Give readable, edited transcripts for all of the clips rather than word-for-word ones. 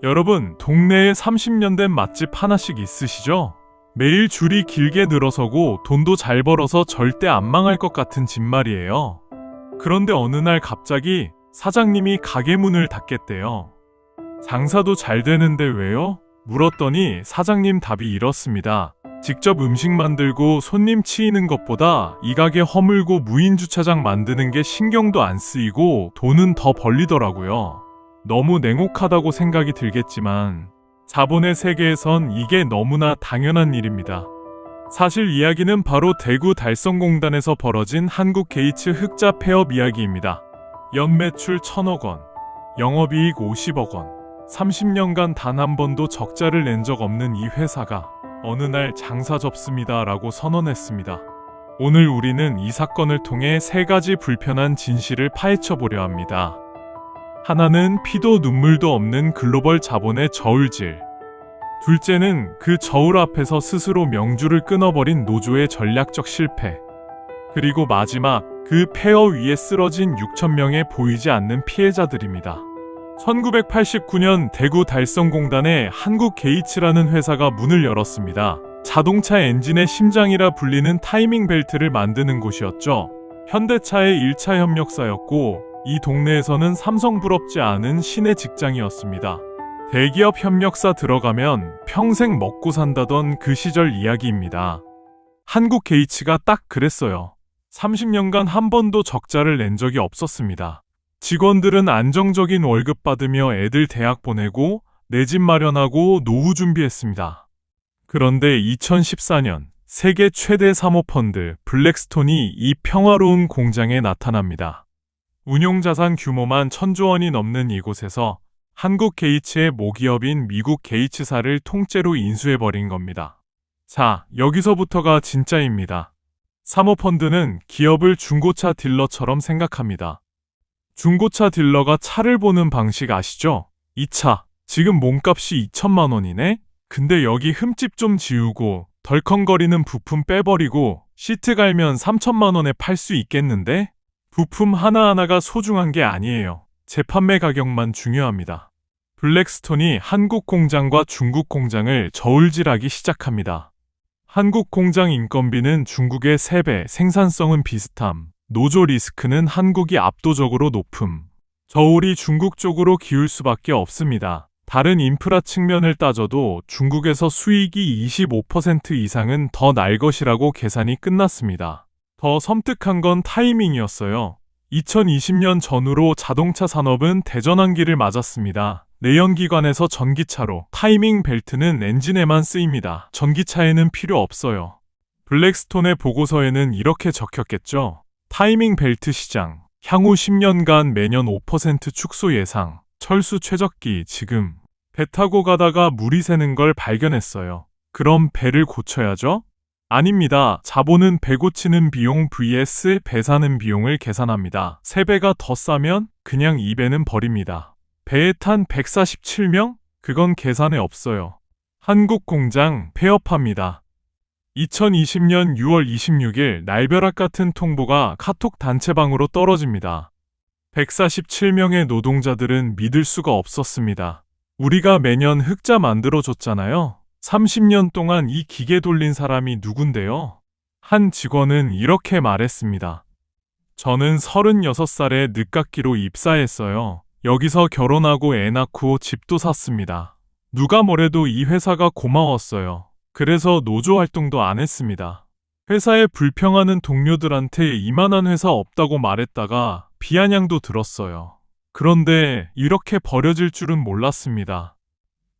여러분, 동네에 30년 된 맛집 하나씩 있으시죠? 매일 줄이 길게 늘어서고 돈도 잘 벌어서 절대 안 망할 것 같은 집 말이에요. 그런데 어느 날 갑자기 사장님이 가게 문을 닫겠대요. 장사도 잘 되는데 왜요? 물었더니 사장님 답이 이렇습니다. 직접 음식 만들고 손님 치이는 것보다 이 가게 허물고 무인 주차장 만드는 게 신경도 안 쓰이고 돈은 더 벌리더라고요. 너무 냉혹하다고 생각이 들겠지만 자본의 세계에선 이게 너무나 당연한 일입니다. 사실 이야기는 바로 대구 달성공단에서 벌어진 한국 게이츠 흑자 폐업 이야기입니다. 연매출 1,000억 원, 영업이익 50억 원, 30년간 단 한 번도 적자를 낸 적 없는 이 회사가 어느 날 장사 접습니다 라고 선언했습니다. 오늘 우리는 이 사건을 통해 세 가지 불편한 진실을 파헤쳐 보려 합니다. 하나는 피도 눈물도 없는 글로벌 자본의 저울질. 둘째는 그 저울 앞에서 스스로 명주를 끊어버린 노조의 전략적 실패. 그리고 마지막, 그 폐허 위에 쓰러진 6,000명의 보이지 않는 피해자들입니다. 1989년 대구 달성공단에 한국 게이츠라는 회사가 문을 열었습니다. 자동차 엔진의 심장이라 불리는 타이밍 벨트를 만드는 곳이었죠. 현대차의 1차 협력사였고 이 동네에서는 삼성 부럽지 않은 신의 직장이었습니다. 대기업 협력사 들어가면 평생 먹고 산다던 그 시절 이야기입니다. 한국 게이츠가 딱 그랬어요. 30년간 한 번도 적자를 낸 적이 없었습니다. 직원들은 안정적인 월급 받으며 애들 대학 보내고 내 집 마련하고 노후 준비했습니다. 그런데 2014년 세계 최대 사모펀드 블랙스톤이 이 평화로운 공장에 나타납니다. 운용자산 규모만 1,000조 원이 넘는 이곳에서 한국 게이츠의 모기업인 미국 게이츠사를 통째로 인수해버린 겁니다. 자, 여기서부터가 진짜입니다. 사모펀드는 기업을 중고차 딜러처럼 생각합니다. 중고차 딜러가 차를 보는 방식 아시죠? 이 차, 지금 몸값이 2천만 원이네? 근데 여기 흠집 좀 지우고 덜컹거리는 부품 빼버리고 시트 갈면 3천만 원에 팔 수 있겠는데? 부품 하나하나가 소중한 게 아니에요. 재판매 가격만 중요합니다. 블랙스톤이 한국 공장과 중국 공장을 저울질하기 시작합니다. 한국 공장 인건비는 중국의 3배, 생산성은 비슷함, 노조 리스크는 한국이 압도적으로 높음. 저울이 중국 쪽으로 기울 수밖에 없습니다. 다른 인프라 측면을 따져도 중국에서 수익이 25% 이상은 더 날 것이라고 계산이 끝났습니다. 더 섬뜩한 건 타이밍이었어요. 2020년 전후로 자동차 산업은 대전환기를 맞았습니다. 내연기관에서 전기차로, 타이밍 벨트는 엔진에만 쓰입니다. 전기차에는 필요 없어요. 블랙스톤의 보고서에는 이렇게 적혔겠죠. 타이밍 벨트 시장, 향후 10년간 매년 5% 축소 예상, 철수 최적기 지금. 배 타고 가다가 물이 새는 걸 발견했어요. 그럼 배를 고쳐야죠? 아닙니다. 자본은 배 고치는 비용 vs 배 사는 비용을 계산합니다. 3배가 더 싸면 그냥 2배는 버립니다. 배에 탄 147명? 그건 계산에 없어요. 한국 공장 폐업합니다. 2020년 6월 26일 날벼락 같은 통보가 카톡 단체방으로 떨어집니다. 147명의 노동자들은 믿을 수가 없었습니다. 우리가 매년 흑자 만들어줬잖아요. 30년 동안 이 기계 돌린 사람이 누군데요? 한 직원은 이렇게 말했습니다. 저는 36살에 늦깎이로 입사했어요. 여기서 결혼하고 애 낳고 집도 샀습니다. 누가 뭐래도 이 회사가 고마웠어요. 그래서 노조 활동도 안 했습니다. 회사에 불평하는 동료들한테 이만한 회사 없다고 말했다가 비아냥도 들었어요. 그런데 이렇게 버려질 줄은 몰랐습니다.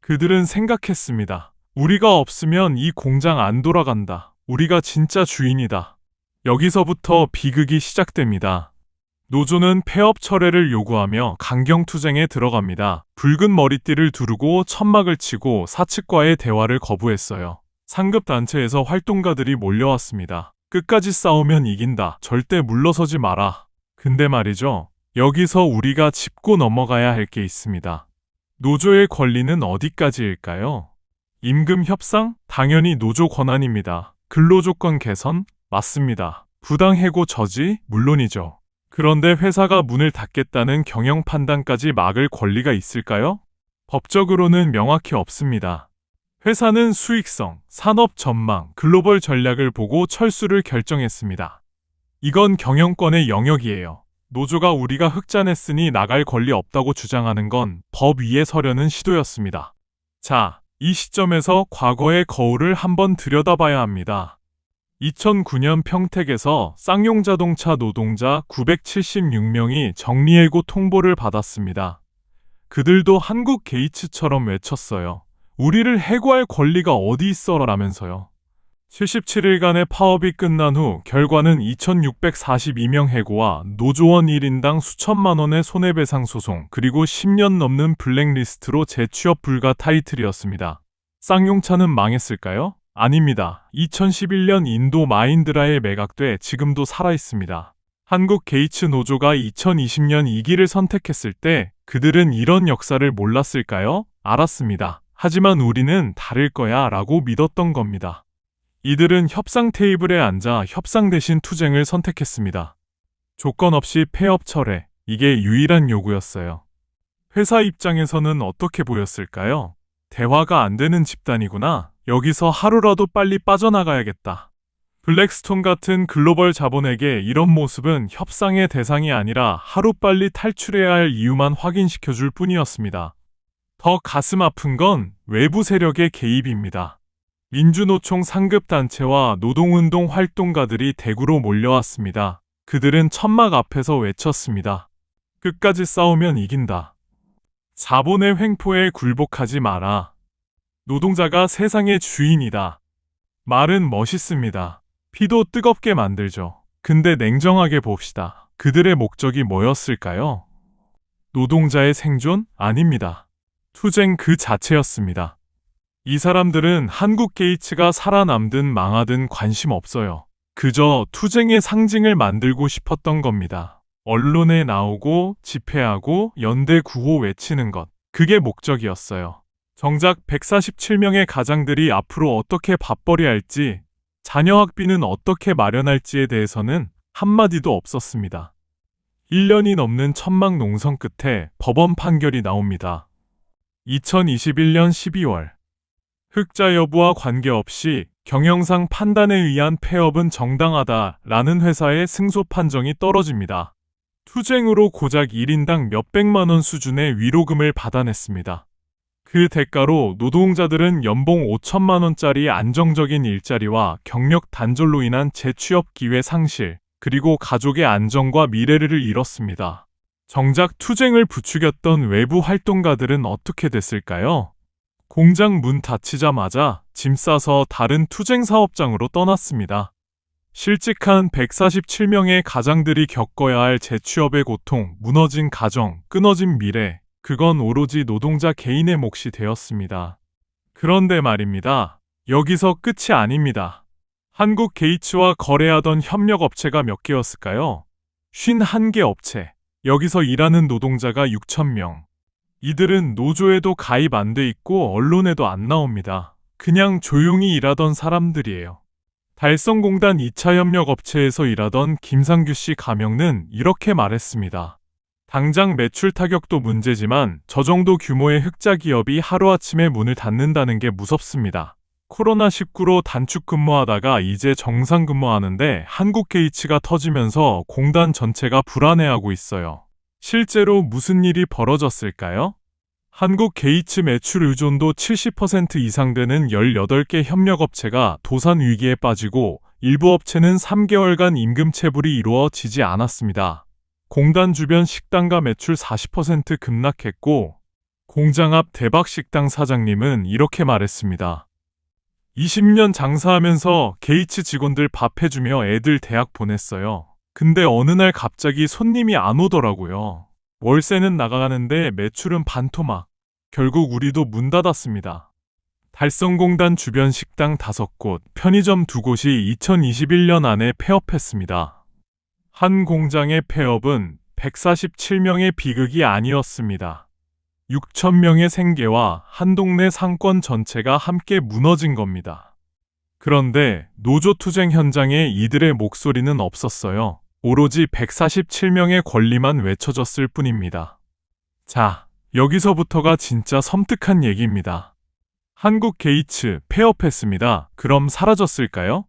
그들은 생각했습니다. 우리가 없으면 이 공장 안 돌아간다. 우리가 진짜 주인이다. 여기서부터 비극이 시작됩니다. 노조는 폐업 철회를 요구하며 강경투쟁에 들어갑니다. 붉은 머리띠를 두르고 천막을 치고 사측과의 대화를 거부했어요. 상급단체에서 활동가들이 몰려왔습니다. 끝까지 싸우면 이긴다. 절대 물러서지 마라. 근데 말이죠. 여기서 우리가 짚고 넘어가야 할 게 있습니다. 노조의 권리는 어디까지일까요? 임금 협상? 당연히 노조 권한입니다. 근로조건 개선? 맞습니다. 부당 해고 저지? 물론이죠. 그런데 회사가 문을 닫겠다는 경영 판단까지 막을 권리가 있을까요? 법적으로는 명확히 없습니다. 회사는 수익성, 산업 전망, 글로벌 전략을 보고 철수를 결정했습니다. 이건 경영권의 영역이에요. 노조가 우리가 흑자냈으니 나갈 권리 없다고 주장하는 건 법 위에 서려는 시도였습니다. 자, 이 시점에서 과거의 거울을 한번 들여다봐야 합니다. 2009년 평택에서 쌍용자동차 노동자 976명이 정리해고 통보를 받았습니다. 그들도 한국 게이츠처럼 외쳤어요. 우리를 해고할 권리가 어디 있어 라면서요. 77일간의 파업이 끝난 후 결과는 2642명 해고와 노조원 1인당 수천만 원의 손해배상 소송 그리고 10년 넘는 블랙리스트로 재취업 불가 타이틀이었습니다. 쌍용차는 망했을까요? 아닙니다. 2011년 인도 마힌드라에 매각돼 지금도 살아있습니다. 한국 게이츠 노조가 2020년 이 길을 선택했을 때 그들은 이런 역사를 몰랐을까요? 알았습니다. 하지만 우리는 다를 거야 라고 믿었던 겁니다. 이들은 협상 테이블에 앉아 협상 대신 투쟁을 선택했습니다. 조건 없이 폐업 철회, 이게 유일한 요구였어요. 회사 입장에서는 어떻게 보였을까요? 대화가 안 되는 집단이구나. 여기서 하루라도 빨리 빠져나가야겠다. 블랙스톤 같은 글로벌 자본에게 이런 모습은 협상의 대상이 아니라 하루빨리 탈출해야 할 이유만 확인시켜줄 뿐이었습니다. 더 가슴 아픈 건 외부 세력의 개입입니다. 민주노총 상급단체와 노동운동 활동가들이 대구로 몰려왔습니다. 그들은 천막 앞에서 외쳤습니다. 끝까지 싸우면 이긴다. 자본의 횡포에 굴복하지 마라. 노동자가 세상의 주인이다. 말은 멋있습니다. 피도 뜨겁게 만들죠. 근데 냉정하게 봅시다. 그들의 목적이 뭐였을까요? 노동자의 생존? 아닙니다. 투쟁 그 자체였습니다. 이 사람들은 한국 게이츠가 살아남든 망하든 관심 없어요. 그저 투쟁의 상징을 만들고 싶었던 겁니다. 언론에 나오고 집회하고 연대 구호 외치는 것. 그게 목적이었어요. 정작 147명의 가장들이 앞으로 어떻게 밥벌이 할지, 자녀 학비는 어떻게 마련할지에 대해서는 한마디도 없었습니다. 1년이 넘는 천막 농성 끝에 법원 판결이 나옵니다. 2021년 12월 흑자 여부와 관계없이 경영상 판단에 의한 폐업은 정당하다라는 회사의 승소 판정이 떨어집니다. 투쟁으로 고작 1인당 몇백만 원 수준의 위로금을 받아냈습니다. 그 대가로 노동자들은 연봉 5천만 원짜리 안정적인 일자리와 경력 단절로 인한 재취업 기회 상실, 그리고 가족의 안정과 미래를 잃었습니다. 정작 투쟁을 부추겼던 외부 활동가들은 어떻게 됐을까요? 공장 문 닫히자마자 짐 싸서 다른 투쟁 사업장으로 떠났습니다. 실직한 147명의 가장들이 겪어야 할 재취업의 고통, 무너진 가정, 끊어진 미래, 그건 오로지 노동자 개인의 몫이 되었습니다. 그런데 말입니다. 여기서 끝이 아닙니다. 한국 게이츠와 거래하던 협력업체가 몇 개였을까요? 51개 업체. 여기서 일하는 노동자가 6,000명. 이들은 노조에도 가입 안 돼 있고 언론에도 안 나옵니다. 그냥 조용히 일하던 사람들이에요. 달성공단 2차 협력업체에서 일하던 김상규 씨 가명은 이렇게 말했습니다. 당장 매출 타격도 문제지만 저 정도 규모의 흑자 기업이 하루아침에 문을 닫는다는 게 무섭습니다. 코로나19로 단축 근무하다가 이제 정상 근무하는데 한국 게이츠가 터지면서 공단 전체가 불안해하고 있어요. 실제로 무슨 일이 벌어졌을까요? 한국 게이츠 매출 의존도 70% 이상 되는 18개 협력업체가 도산 위기에 빠지고 일부 업체는 3개월간 임금 체불이 이루어지지 않았습니다. 공단 주변 식당가 매출 40% 급락했고 공장 앞 대박식당 사장님은 이렇게 말했습니다. 20년 장사하면서 게이츠 직원들 밥 해주며 애들 대학 보냈어요. 근데 어느 날 갑자기 손님이 안 오더라고요. 월세는 나가는데 매출은 반토막. 결국 우리도 문 닫았습니다. 달성공단 주변 식당 5곳, 편의점 2곳이 2021년 안에 폐업했습니다. 한 공장의 폐업은 147명의 비극이 아니었습니다. 6,000명의 생계와 한 동네 상권 전체가 함께 무너진 겁니다. 그런데 노조 투쟁 현장에 이들의 목소리는 없었어요. 오로지 147명의 권리만 외쳐졌을 뿐입니다. 자, 여기서부터가 진짜 섬뜩한 얘기입니다. 한국 게이츠 폐업했습니다. 그럼 사라졌을까요?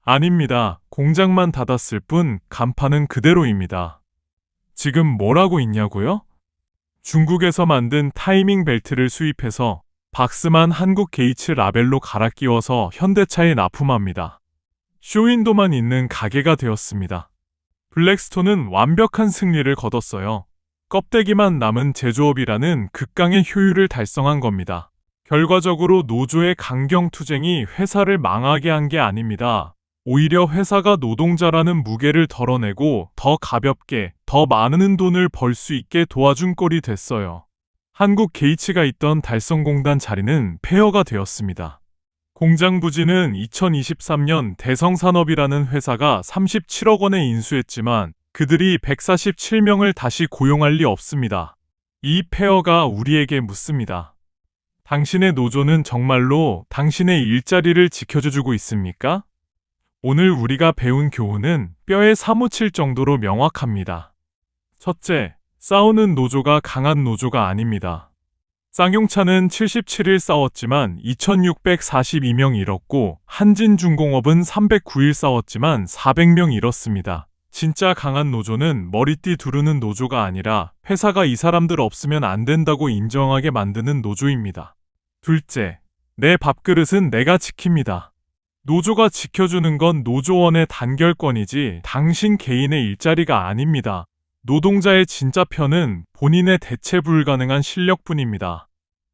아닙니다. 공장만 닫았을 뿐 간판은 그대로입니다. 지금 뭘 하고 있냐고요? 중국에서 만든 타이밍 벨트를 수입해서 박스만 한국 게이츠 라벨로 갈아 끼워서 현대차에 납품합니다. 쇼윈도만 있는 가게가 되었습니다. 블랙스톤은 완벽한 승리를 거뒀어요. 껍데기만 남은 제조업이라는 극강의 효율을 달성한 겁니다. 결과적으로 노조의 강경투쟁이 회사를 망하게 한 게 아닙니다. 오히려 회사가 노동자라는 무게를 덜어내고 더 가볍게, 더 많은 돈을 벌 수 있게 도와준 꼴이 됐어요. 한국 게이츠가 있던 달성공단 자리는 폐허가 되었습니다. 공장 부지는 2023년 대성산업이라는 회사가 37억 원에 인수했지만 그들이 147명을 다시 고용할 리 없습니다. 이 폐허가 우리에게 묻습니다. 당신의 노조는 정말로 당신의 일자리를 지켜주고 있습니까? 오늘 우리가 배운 교훈은 뼈에 사무칠 정도로 명확합니다. 첫째, 싸우는 노조가 강한 노조가 아닙니다. 쌍용차는 77일 싸웠지만 2642명 잃었고 한진중공업은 309일 싸웠지만 400명 잃었습니다. 진짜 강한 노조는 머리띠 두르는 노조가 아니라 회사가 이 사람들 없으면 안 된다고 인정하게 만드는 노조입니다. 둘째, 내 밥그릇은 내가 지킵니다. 노조가 지켜주는 건 노조원의 단결권이지 당신 개인의 일자리가 아닙니다. 노동자의 진짜 편은 본인의 대체 불가능한 실력뿐입니다.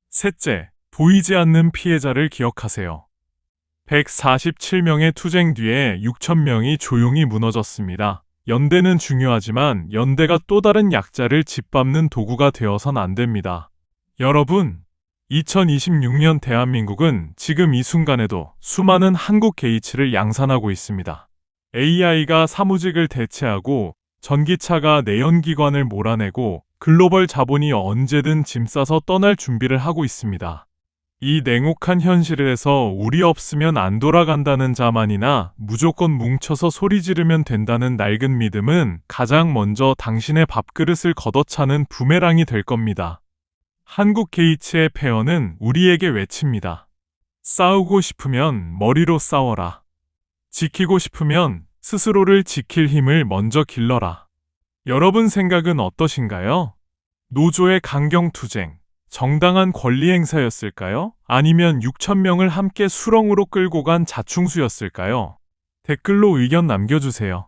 셋째, 보이지 않는 피해자를 기억하세요. 147명의 투쟁 뒤에 6,000명이 조용히 무너졌습니다. 연대는 중요하지만 연대가 또 다른 약자를 짓밟는 도구가 되어선 안 됩니다. 여러분, 2026년 대한민국은 지금 이 순간에도 수많은 한국 게이츠를 양산하고 있습니다. AI가 사무직을 대체하고 전기차가 내연기관을 몰아내고 글로벌 자본이 언제든 짐 싸서 떠날 준비를 하고 있습니다. 이 냉혹한 현실에서 우리 없으면 안 돌아간다는 자만이나 무조건 뭉쳐서 소리 지르면 된다는 낡은 믿음은 가장 먼저 당신의 밥그릇을 걷어차는 부메랑이 될 겁니다. 한국 게이츠의 폐허는 우리에게 외칩니다. 싸우고 싶으면 머리로 싸워라. 지키고 싶으면 스스로를 지킬 힘을 먼저 길러라. 여러분 생각은 어떠신가요? 노조의 강경투쟁, 정당한 권리 행사였을까요? 아니면 6,000명을 함께 수렁으로 끌고 간 자충수였을까요? 댓글로 의견 남겨주세요.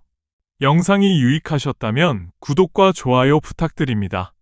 영상이 유익하셨다면 구독과 좋아요 부탁드립니다.